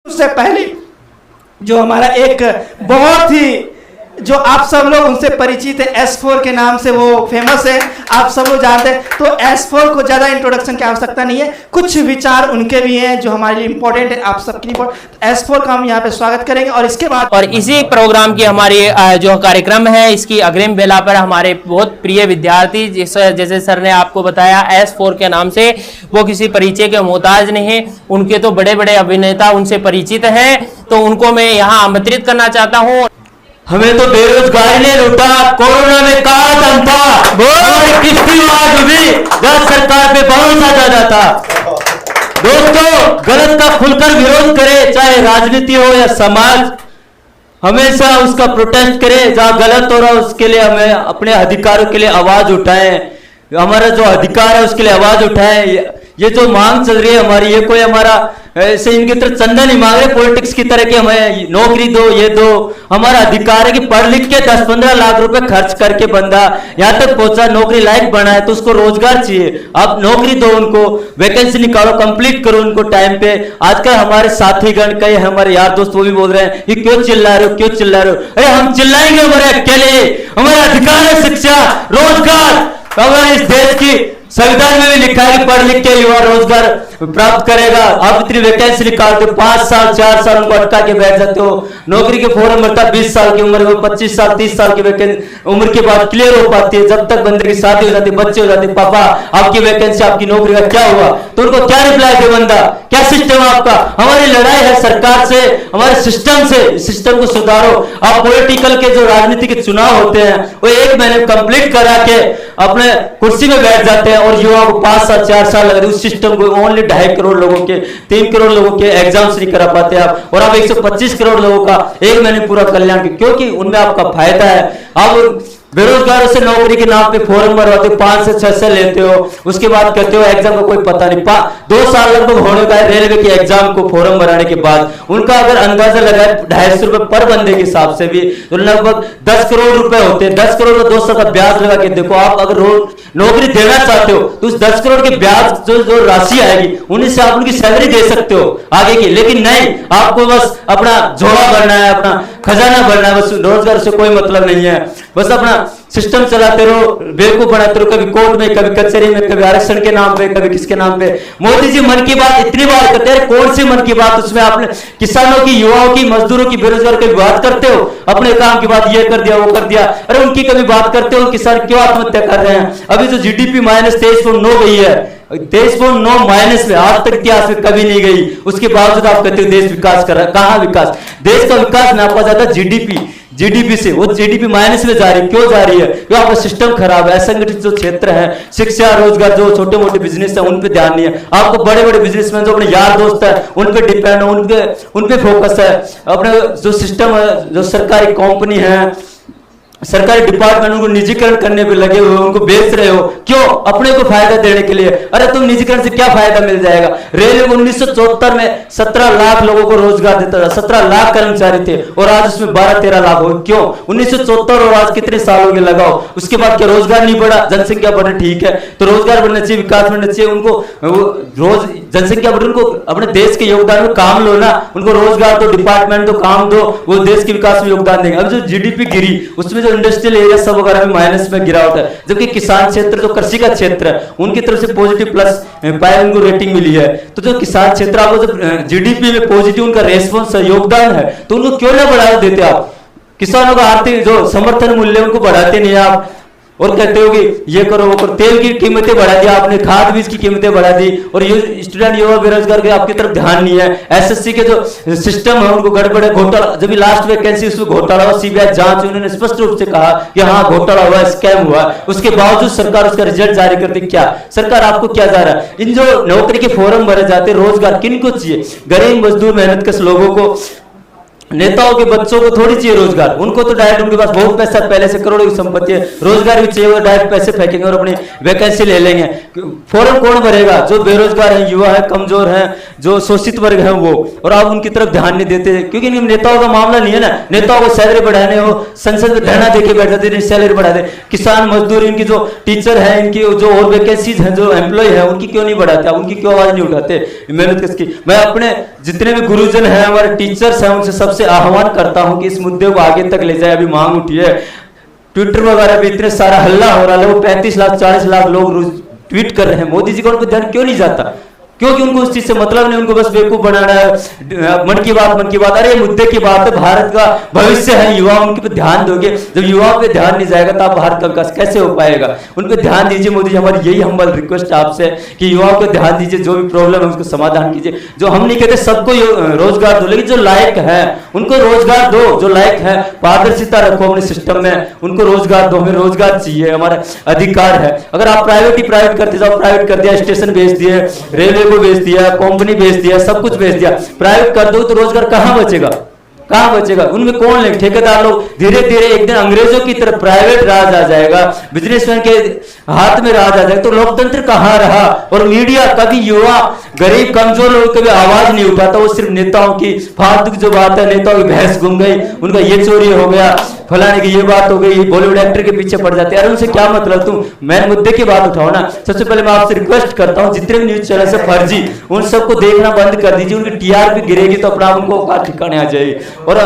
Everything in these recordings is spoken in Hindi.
उससे पहले जो हमारा एक बहुत ही जो आप सब लोग उनसे परिचित है, S4 के नाम से वो फेमस है, आप सब लोग जानते हैं। तो S4 को ज़्यादा इंट्रोडक्शन की आवश्यकता नहीं है, कुछ विचार उनके भी हैं जो हमारे लिए इम्पोर्टेंट है, आप सबके लिए इम्पोर्टेंट। S4 का हम यहाँ पे स्वागत करेंगे और इसके बाद और इसी प्रोग्राम की हमारी जो कार्यक्रम है इसकी अग्रिम बेला पर हमारे बहुत प्रिय विद्यार्थी जैसे सर ने आपको बताया S4 के नाम से, वो किसी परिचय के मोहताज नहीं है, उनके तो बड़े बड़े अभिनेता उनसे परिचित हैं, तो उनको मैं यहाँ आमंत्रित करना चाहता हूँ। हमें तो बेरोजगारी ने लूटा, कोरोना में कहा दम था, हमारी किस्ती आज भी जब सरकार पे भरोसा ज्यादा था। दोस्तों, गलत का खुलकर विरोध करे, चाहे राजनीति हो या समाज, हमेशा उसका प्रोटेस्ट करे। जहां गलत हो रहा है उसके लिए हमें अपने अधिकारों के लिए आवाज उठाएं, हमारा जो अधिकार है उसके लिए आवाज उठाएं। ये जो मांग चल रही है हमारी, ये कोई हमारा ऐसे इनकी तरह चंदा नहीं मांग रहे पॉलिटिक्स की तरह कि हमें नौकरी दो, ये दो। हमारा अधिकार है कि पढ़ लिख के 10-15 लाख रुपए खर्च करके बंदा यहाँ तक पहुंचा, नौकरी लायक बना है, तो उसको रोजगार चाहिए। आप नौकरी दो, उनको वैकेंसी निकालो, कंप्लीट करो उनको टाइम पे। आजकल हमारे साथीगण कई हमारे यार दोस्त वो भी बोल रहे हैं कि क्यों चिल्ला रहे हो, क्यों चिल्ला रहे हो। अरे हम चिल्लाएंगे हमारे अकेले, हमारा अधिकार है शिक्षा, रोजगार। हमारे इस देश की संविधान में भी लिखा है कि पढ़ लिख के युवा रोजगार प्राप्त करेगा। आप इतनी वैकेंसी निकालते हो, 5 साल 4 साल उनको अटका के बैठ जाते हो। नौकरी के फॉर्म भरता 20 साल की उम्र में, 25 साल 30 साल की उम्र के बाद क्लियर हो पाती है। जब तक बंदे की शादी हो जाती है, बच्चे हो जाते हैं, पापा आपकी वैकेंसी, आपकी नौकरी का क्या हुआ, तो उनको क्या रिप्लाई दे बंदा, क्या सिस्टम आपका। हमारी लड़ाई है सरकार से, हमारे सिस्टम से, सिस्टम को सुधारो। आप पॉलिटिकल के जो राजनीति के चुनाव होते हैं वो 1 महीने कंप्लीट करा के अपने कुर्सी में बैठ जाते हैं और युवाओं को 5 साल 4 साल लग रहे। उस सिस्टम को ओनली 2.5 करोड़ लोगों के, 3 करोड़ लोगों के एग्जाम्स नहीं करा पाते आप, और आप 125 करोड़ लोगों का 1 महीने पूरा कल्याण, क्योंकि उनमें आपका फायदा है। आप बेरोजगारों से नौकरी के नाम पे फॉर्म भरवाते हो, 5 से 6 से लेते हो, उसके बाद कहते हो एग्जाम का कोई पता नहीं। 2 साल लगभग होने का है रेलवे के एग्जाम को फॉर्म भराने के बाद। उनका अगर अंदाजा लगाए 250 रुपए पर बंदे के हिसाब से भी तो लगभग 10 करोड़ रुपए होते हैं। 10 करोड़ का 200 का ब्याज लगा के देखो, आप अगर नौकरी देना चाहते हो तो उस 10 करोड़ के ब्याज जो राशि आएगी उन्हीं से आप उनकी सैलरी दे सकते हो आगे की। लेकिन नहीं, आपको बस अपना झोला भरना है, अपना खजाना भरना है, बस रोजगार से कोई मतलब नहीं है। बस अपना सिस्टम चलाते रहो, बेवकूफ बनाते रहो, कभी कोर्ट में, कभी कचहरी में, कभी आरक्षण के नाम पे, कभी किसके नाम पे। मोदी जी मन की बात इतनी बार करते हैं, कौन सी मन की बात, उसमें आपने किसानों की, युवाओं की, मजदूरों की, बेरोजगार की बात करते हो। अपने काम की बात ये कर दिया, वो कर दिया, अरे उनकी कभी बात करते हो किसान क्यों आत्महत्या कर रहे हैं। अभी जो GDP -23.9 गई है, 23.9 माइनस में, आज तक इतिहास में कभी नहीं गई। उसके बावजूद आप कहते हो देश विकास कर रहा है। कहां विकास? देश का विकास नापा जाता है GDP से, वो GDP माइनस में जा रही है। क्यों जा रही है? क्योंकि आपका सिस्टम खराब है। असंगठित जो क्षेत्र है, शिक्षा, रोजगार, जो छोटे मोटे बिजनेस है उन पे ध्यान नहीं है। आपको बड़े बड़े बिजनेसमैन जो अपने यार दोस्त है उन पे डिपेंड है, उन पे फोकस है। अपने जो सिस्टम है, जो सरकारी कंपनी है, सरकारी डिपार्टमेंट, उनको निजीकरण करने पे लगे हुए, उनको बेच रहे हो। क्यों? अपने को फायदा देने के लिए। अरे तुम निजीकरण से क्या फायदा मिल जाएगा? रेलवे 1974 में 17 लाख लोगों को रोजगार देता था, 17 लाख कर्मचारी थे, और आज उसमें 12-13 लाख हो। क्यों? 1974 और आज कितने साल हो गए लगाओ। उसके बाद क्या रोजगार नहीं बढ़ा? जनसंख्या बढ़े, ठीक है, तो रोजगार बढ़ना चाहिए, विकास बढ़ना चाहिए। उनको रोज जनसंख्या बढ़े, उनको अपने देश के योगदान में काम लो ना, उनको रोजगार दो, डिपार्टमेंट दो, काम दो, वो देश के विकास में योगदान देंगे। अब जो GDP गिरी, उसमें जो इंडस्ट्रियल एरिया सब वगैरह में माइनस में गिरावट है, जबकि किसान क्षेत्र, जो कृषि का क्षेत्र है, उनकी तरफ से पॉजिटिव प्लस पाए उनको रेटिंग मिली है। तो जो किसान क्षेत्र, आपको जब GDP में पॉजिटिव उनका रेस्पॉन्स योगदान है, तो उनको क्यों ना बढ़ावा देते आप? किसानों का आर्थिक जो समर्थन मूल्य उनको बढ़ाते नहीं आप, और कहते हो कि ये करो वो करो। तेल की कीमतें बढ़ा दी आपने, खाद बीज की कीमतें बढ़ा दी, और ये स्टूडेंट, युवा, बेरोजगार के आपकी तरफ ध्यान नहीं है। SSC के जो सिस्टम है उनको गड़बड़े, घोटाला, जब लास्ट वैकेंसी उसमें घोटाला हुआ, CBI जांच, उन्होंने स्पष्ट रूप से कहा कि हाँ घोटाला हुआ, स्कैम हुआ, उसके बावजूद सरकार उसका रिजल्ट जारी करती। क्या सरकार आपको क्या जा रहा है? इन जो नौकरी के फॉर्म भरे जाते, रोजगार किनको चाहिए? गरीब, मजदूर, मेहनतकश लोगों को नेताओं के बच्चों को थोड़ी चाहिए रोजगार, उनको तो डायरेक्ट उनके पास बहुत पैसा पहले से करोड़ों की संपत्ति है, रोजगार भी चाहिए, वो डायरेक्ट पैसे फेंकेंगे और अपनी वैकेंसी ले लेंगे। फॉर्म कौन भरेगा? जो बेरोजगार है, युवा है, कमजोर है, जो शोषित वर्ग है वो, और आप उनकी तरफ ध्यान नहीं देते क्योंकि इन नेताओं का मामला नहीं है ना। नेताओं को सैलरी बढ़ाने हो, संसद में धरना देके बैठे थे सैलरी बढ़ा दे, किसान मजदूर इनकी जो टीचर है, इनकी जो और वैकेंसीज है, जो एम्प्लॉय है, उनकी क्यों नहीं बढ़ाते, उनकी क्यों आवाज नहीं उठाते, मेहनत किसकी। मैं अपने जितने भी गुरुजन हैं, हमारे टीचर्स हैं, उनसे सबसे आह्वान करता हूं कि इस मुद्दे को आगे तक ले जाए। अभी मांग उठी है, ट्विटर वगैरह पे इतने सारा हल्ला हो रहा है, वो 35 लाख 40 लाख लोग रोज ट्वीट कर रहे हैं, मोदी जी का उन पर ध्यान क्यों नहीं जाता? क्योंकि उनको उस चीज से मतलब नहीं, उनको बस बेवकूफ बनाना है। मन की बात, अरे मुद्दे की बात है, भारत का भविष्य है, युवा उनके पे ध्यान दोगे। जब युवाओं पे ध्यान नहीं जाएगा तो आप भारत का विकास कैसे हो पाएगा? उन पे ध्यान दीजिए मोदी जी, हमारी यही हम्बल रिक्वेस्ट है आपसे कि युवाओं को ध्यान दीजिए, जो भी प्रॉब्लम है उसको समाधान कीजिए। जो हम नहीं कहते सबको रोजगार दो, लेकिन जो लायक है उनको रोजगार दो, जो लायक है पारदर्शिता रखो अपने सिस्टम में, उनको रोजगार दो। हमें रोजगार चाहिए, हमारा अधिकार है। अगर आप प्राइवेट ही प्राइवेट करते जाओ, प्राइवेट कर दिया, स्टेशन भेज दिए, रेलवे को बेच दिया, कंपनी बेच दिया, सब कुछ बेच दिया, प्राइवेट कर दो तो रोजगार कहां बचेगा? कहां बचेगा? उनमें कौन लेंगे? ठेकेदार लोग। धीरे धीरे एक दिन अंग्रेजों की तरफ प्राइवेट राज आ जाएगा, बिजनेसमैन के हाथ में राज आ जाएगा, तो लोकतंत्र कहां रहा? और मीडिया कभी युवा, गरीब, कमजोर लोग कभी आवाज नहीं उठाता, वो सिर्फ नेताओं की फालतू की जो बात है, नेताओं की भैंस घूम गई, उनका ये चोरी हो गया, फलाने की ये बात हो गई, बॉलीवुड एक्टर के पीछे पड़ जाते हैं। अरे उनसे क्या मतलब? तुम मेन मुद्दे की बात उठाओ ना। सबसे पहले मैं आपसे रिक्वेस्ट करता हूं, जितने भी न्यूज चैनल से फर्जी, उन सबको देखना बंद कर दीजिए। उनकी टीआरपी गिरेगी तो अपना उनको औकात ठिकाने आ जाएगी। और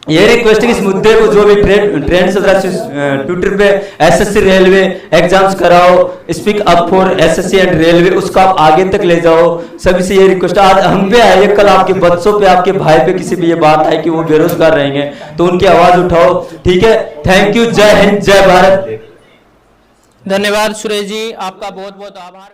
ये रिक्वेस्ट है, इस मुद्दे को जो भी ट्रेंड चल रहा है ट्विटर पे, एसएससी रेलवे एग्जाम्स कराओ, speak up for SSC and railway, उसको आप आगे तक ले जाओ। सभी से ये रिक्वेस्ट, आज हम पे आए, कल आपके बच्चों पे, आपके भाई पे किसी पे ये बात आई कि वो बेरोजगार रहेंगे, तो उनकी आवाज उठाओ। ठीक है, थैंक यू, जय हिंद, जय भारत। धन्यवाद सुरेश जी, आपका बहुत बहुत आभार।